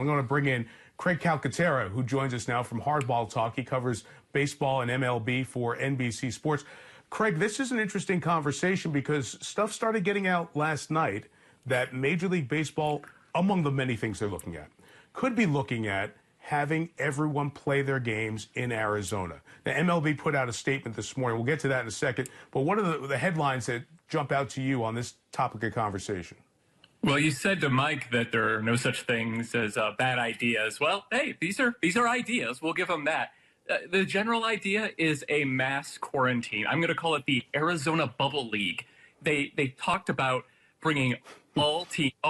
I'm going to bring in Craig Calcaterra, who joins us now from Hardball Talk. He covers baseball and MLB for NBC Sports. Craig, this is an interesting conversation because stuff started getting out last night that Major League Baseball, among the many things they're looking at, could be looking at having everyone play their games in Arizona. Now, MLB put out a statement this morning. We'll get to that in a second. But what are the headlines that jump out to you on this topic of conversation? Well, you said to Mike that there are no such things as bad ideas. Well, hey, these are ideas. We'll give them that. The general idea is a mass quarantine. I'm going to call it the Arizona Bubble League. They talked about bringing all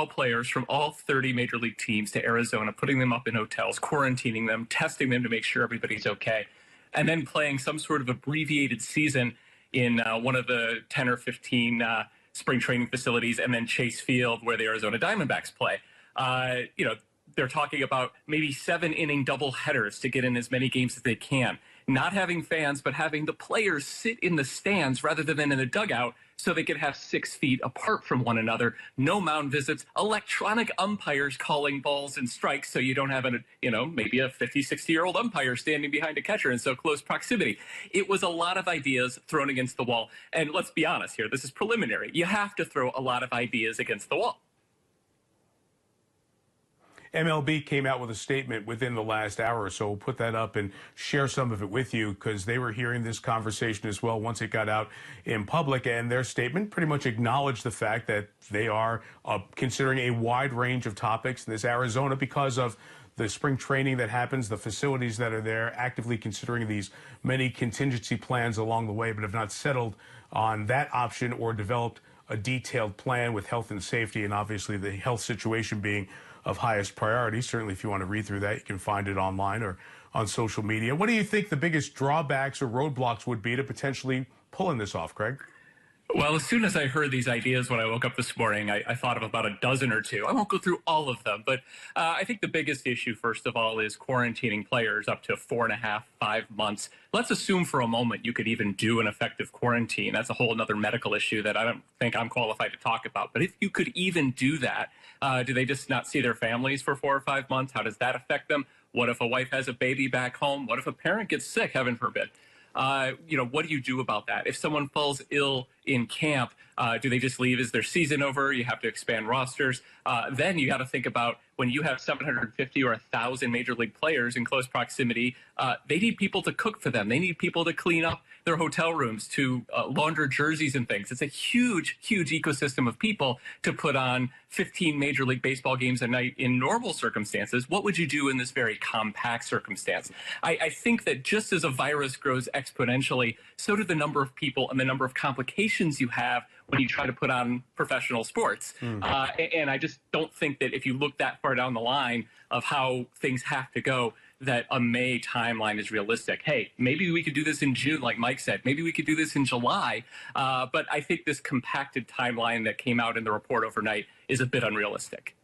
players from all 30 major league teams to Arizona, putting them up in hotels, quarantining them, testing them to make sure everybody's okay, and then playing some sort of abbreviated season in one of the 10 or 15 spring training facilities, and then Chase Field, where the Arizona Diamondbacks play. They're talking about maybe 7-inning double headers to get in as many games as they can. Not having fans, but having the players sit in the stands rather than in the dugout so they could have 6 feet apart from one another. No mound visits, electronic umpires calling balls and strikes so you don't have maybe a 50, 60-year-old umpire standing behind a catcher in so close proximity. It was a lot of ideas thrown against the wall. And let's be honest here, this is preliminary. You have to throw a lot of ideas against the wall. MLB came out with a statement within the last hour or so. We'll put that up and share some of it with you because they were hearing this conversation as well once it got out in public. And their statement pretty much acknowledged the fact that they are considering a wide range of topics in this Arizona because of the spring training that happens, the facilities that are there, actively considering these many contingency plans along the way, but have not settled on that option or developed a detailed plan with health and safety, and obviously the health situation being of highest priority. Certainly, if you want to read through that, you can find it online or on social media. What do you think the biggest drawbacks or roadblocks would be to potentially pulling this off, Craig? Well, as soon as I heard these ideas when I woke up this morning, I thought of about a dozen or two. I won't go through all of them, but I think the biggest issue, first of all, is quarantining players up to 4.5, 5 months. Let's assume for a moment you could even do an effective quarantine. That's a whole other medical issue that I don't think I'm qualified to talk about. But if you could even do that, do they just not see their families for 4 or 5 months? How does that affect them? What if a wife has a baby back home? What if a parent gets sick, heaven forbid? What do you do about that? If someone falls ill in camp, do they just leave? Is their season over? You have to expand rosters. Then you got to think about when you have 750 or 1,000 major league players in close proximity, they need people to cook for them. They need people to clean up their hotel rooms, to launder jerseys and things. It's a huge, huge ecosystem of people to put on 15 Major League Baseball games a night in normal circumstances. What would you do in this very compact circumstance? I think that just as a virus grows exponentially, so do the number of people and the number of complications you have when you try to put on professional sports. And I just don't think that if you look that far down the line of how things have to go, that a May timeline is realistic. Hey, maybe we could do this in June, like Mike said. Maybe we could do this in July. But I think this compacted timeline that came out in the report overnight is a bit unrealistic.